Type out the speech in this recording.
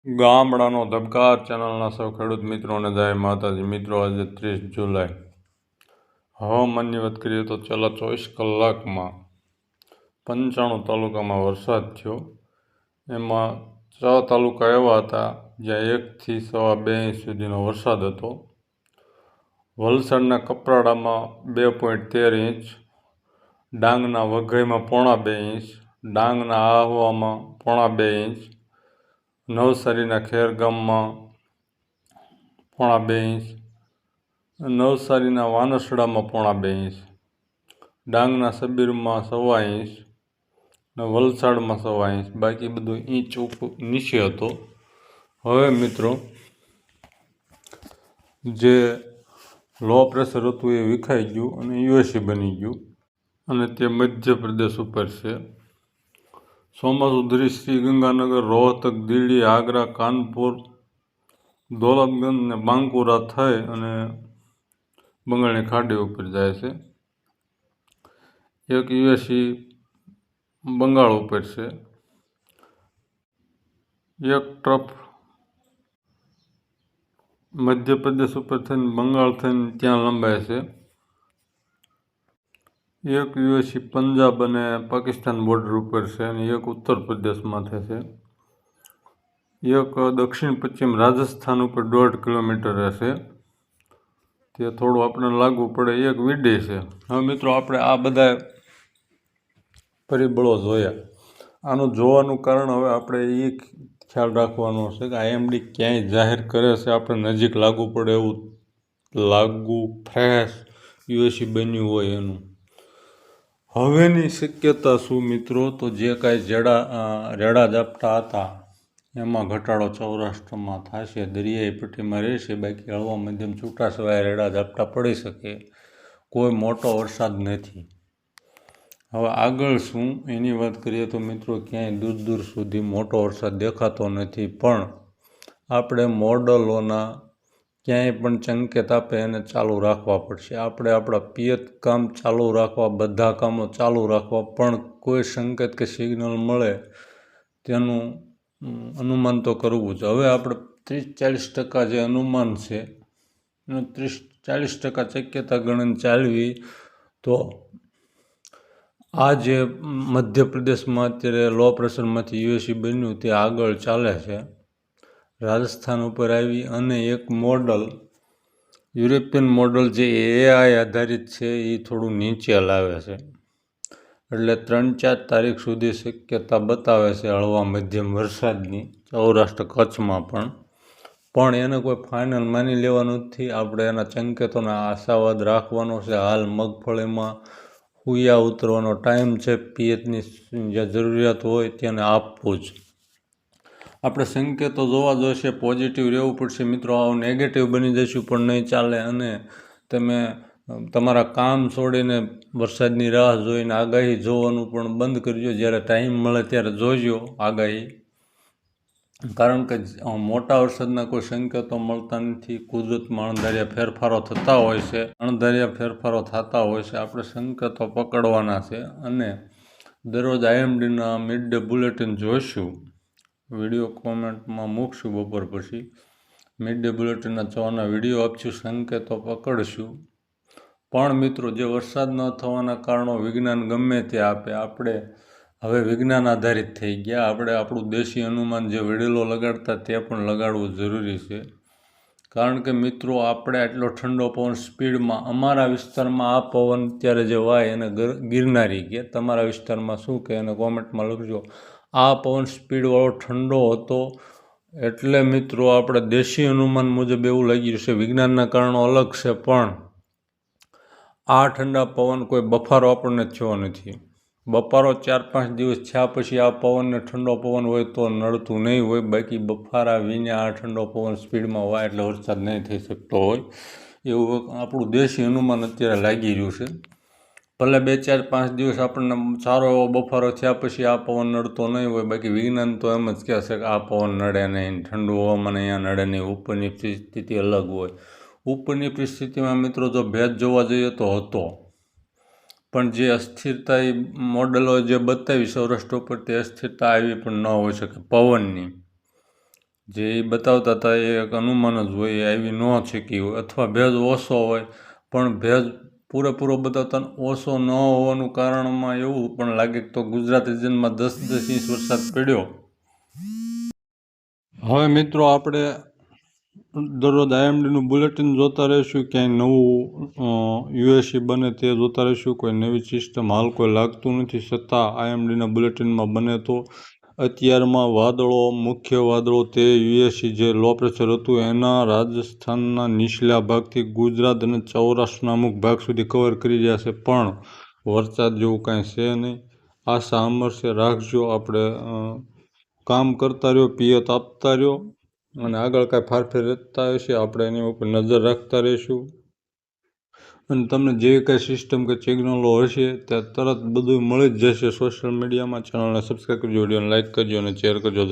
ગામડાનો ધબકાર ચેનલના સૌ ખેડૂત મિત્રોને જય માતાજી. મિત્રો, આજે 30 જુલાઈ. હવામાનની વાત કરીએ તો છેલ્લા 24 કલાકમાં 95 તાલુકામાં વરસાદ થયો. એમાં 6 તાલુકા એવા હતા જ્યાં 1 થી 2.5 ઇંચ સુધીનો વરસાદ હતો. વલસાડના કપરાડામાં 2.13 ઇંચ, ડાંગના વઘઈમાં 1.25 ઇંચ, ડાંગના આહવામાં 1.25 ઇંચ, નવસારીના ખેરગામમાં 1.25 ઇંચ, નવસારીના વાનસડામાં 1.25 ઇંચ, ડાંગના સબીરમાં 1.25 ઇંચ અને વલસાડમાં 1.25 ઇંચ. બાકી બધું ઇંચ નીચે હતો. હવે મિત્રો, જે લો પ્રેશર હતું એ વિખાઈ ગયું અને યુએસી બની ગયું અને તે મધ્યપ્રદેશ ઉપર છે. ચોમાસું શ્રી ગંગાનગર, રોહતક, દિલ્હી, આગ્રા, કાનપુર, દૌલતગંજ અને બાંકુરા થઈ અને બંગાળની ખાડી ઉપર જાય છે. એક યુએસી બંગાળ ઉપર છે. એક ટ્રફ મધ્યપ્રદેશ ઉપર થઈને બંગાળ થઈને ત્યાં લંબાય છે. એક યુએસી પંજાબ અને પાકિસ્તાન બોર્ડર ઉપર છે અને એક ઉત્તર પ્રદેશમાં છે. એક દક્ષિણ પશ્ચિમ રાજસ્થાન ઉપર 1.5 કિલોમીટર હશે. તે થોડું આપણે લાગવું પડે. એક વિડે છે. હવે મિત્રો, આપણે આ બધા પરિબળો જોયા. આનું જોવાનું કારણ હવે આપણે એ ખ્યાલ રાખવાનો છે કે આઈએમડી ક્યાંય જાહેર કરે છે આપણે નજીક લાગવું પડે એવું ફ્રેશ યુએસી બન્યું હોય એનું. હવેની શક્યતા શું મિત્રો? તો જે કાંઈ રેડા ઝાપટા હતા એમાં ઘટાડો સૌરાષ્ટ્રમાં થશે, દરિયાઈ પટ્ટીમાં રહેશે. બાકી હળવા મધ્યમ છૂટાછવાયા રેડા ઝાપટા પડી શકે. કોઈ મોટો વરસાદ નથી. હવે આગળ શું એની વાત કરીએ તો મિત્રો, ક્યાંય દૂર દૂર સુધી મોટો વરસાદ દેખાતો નથી. પણ આપણે મોડલોના ક્યાંય પણ સંકેત આપે એને ચાલુ રાખવા પડશે. આપણે આપણા પિયત કામ ચાલુ રાખવા, બધા કામો ચાલુ રાખવા, પણ કોઈ સંકેત કે સિગ્નલ મળે તેનું અનુમાન તો કરવું જ. હવે આપણે 30-40% જે અનુમાન છે એનું 30-40% શક્યતા ગણીને ચાલવી તો આ જે મધ્યપ્રદેશમાં અત્યારે લો પ્રેશરમાંથી યુએસી બન્યું તે આગળ ચાલે છે, રાજસ્થાન ઉપર આવી અને એક મોડલ યુરોપિયન મોડલ જે એઆઈ આધારિત છે એ થોડું નીચે લાવે છે. એટલે 3-4 તારીખ સુધી શક્યતા બતાવે છે હળવા મધ્યમ વરસાદની સૌરાષ્ટ્ર કચ્છમાં પણ એને કોઈ ફાઇનલ માની લેવાનું નથી. આપણે એના સંકેતોને આશાવાદ રાખવાનો છે. હાલ મગફળીમાં હુયા ઉતરવાનો ટાઈમ છે. પિયતની જે જરૂરિયાત હોય તેને આપવું જ. આપણે સંકેતો જોવા જોઈશે, પોઝિટિવ રહેવું પડશે મિત્રો. આવું નેગેટિવ બની જઈશું પણ નહીં ચાલે. અને તમે તમારા કામ છોડીને વરસાદની રાહ જોઈને આગાહી જોવાનું પણ બંધ કરજો. જ્યારે ટાઈમ મળે ત્યારે જોજો આગાહી. કારણ કે મોટા વરસાદના કોઈ સંકેતો મળતા નથી. કુદરતમાં અણધાર્યા ફેરફારો થતા હોય છે. આપણે સંકેતો પકડવાના છે અને દરરોજ આઈએમડીના મિડ ડે બુલેટિન જોઈશું. વિડીયો કોમેન્ટમાં મૂકશું બપોર પછી. મિડ ડે બુલેટિનના 6ના વિડીયો આપશું, સંકેતો પકડશું. પણ મિત્રો, જે વરસાદ ન થવાના કારણો વિજ્ઞાન ગમે તે આપે, આપણે હવે વિજ્ઞાન આધારિત થઈ ગયા. આપણે આપણું દેશી અનુમાન જે વડીલો લગાડતા તે પણ લગાડવું જરૂરી છે. કારણ કે મિત્રો, આપણે આટલો ઠંડો પવન સ્પીડમાં, અમારા વિસ્તારમાં આ પવન અત્યારે જે વાય એને ગિરનારી કહે. તમારા વિસ્તારમાં શું કહે એને કોમેન્ટમાં લખજો. આ પવન સ્પીડવાળો ઠંડો હતો. એટલે મિત્રો, આપણે દેશી અનુમાન મુજબ એવું લાગી રહ્યું છે. વિજ્ઞાનના કારણો અલગ છે, પણ આ ઠંડા પવન કોઈ બફારો આપણને થયો નથી. બફારો 4-5 દિવસ થયા પછી આ પવનને ઠંડો પવન હોય તો નડતું નહીં હોય. બાકી બફારા વિના આ ઠંડો પવન સ્પીડમાં હોય એટલે વરસાદ નહીં થઈ શકતો હોય. એવું આપણું દેશી અનુમાન અત્યારે લાગી રહ્યું છે. ભલે 2-4-5 દિવસ આપણને સારો એવો બફારો થયા પછી આ પવન નડતો નહીં હોય. બાકી વિજ્ઞાન તો એમ જ કહેશે કે આ પવન નડે નહીં, ઠંડુ હવામાન અહીંયા નડે નહીં. ઉપરની પરિસ્થિતિ અલગ હોય. ઉપરની પરિસ્થિતિમાં મિત્રો જો ભેજ જોવા જઈએ તો હતો, પણ જે અસ્થિરતા એ મોડલો જે બતાવી સૌરાષ્ટ્ર ઉપર તે અસ્થિરતા આવી પણ ન હોઈ શકે પવનની. જે એ બતાવતા હતા એ એક અનુમાન જ હોય, એ આવી ન શકી હોય, અથવા ભેજ ઓછો હોય પણ ભેજ પૂરેપૂરો બતાવતા ઓછો ન હોવાનું કારણમાં એવું પણ લાગે તો ગુજરાત રિજનમાં 10 ઇંચ વરસાદ પડ્યો. હવે મિત્રો આપણે દરરોજ આઈએમડીનું બુલેટિન જોતા રહીશું, ક્યાંય નવું યુએસી બને તે જોતા રહીશું. કોઈ નવી સિસ્ટમ હાલ કોઈ લાગતું નથી, છતાં આઈએમડીના બુલેટિનમાં બને તો અત્યારમાં વાદળો, મુખ્ય વાદળો તે યુએસી જે લો પ્રેશર હતું એના રાજસ્થાનના નીચલા ભાગથી ગુજરાત અને સૌરાષ્ટ્રના અમુક ભાગ સુધી કવર કરી રહ્યા છે, પણ વરસાદ જેવું કાંઈ છે નહીં. આશા અમરશે રાખજો. આપણે કામ કરતા રહ્યો, પિયત આપતા રહ્યો, અને આગળ કાંઈ ફારફેર રહેતા હશે આપણે એની ઉપર નજર રાખતા રહીશું. અને તમને જેવી કાંઈ સિસ્ટમ કે સિગ્નલો હશે ત્યાં તરત બધું મળી જ જશે સોશિયલ મીડિયામાં. ચેનલને સબસ્ક્રાઈબ કરજો, વિડીયોને લાઇક કરજો અને શેર કરજો.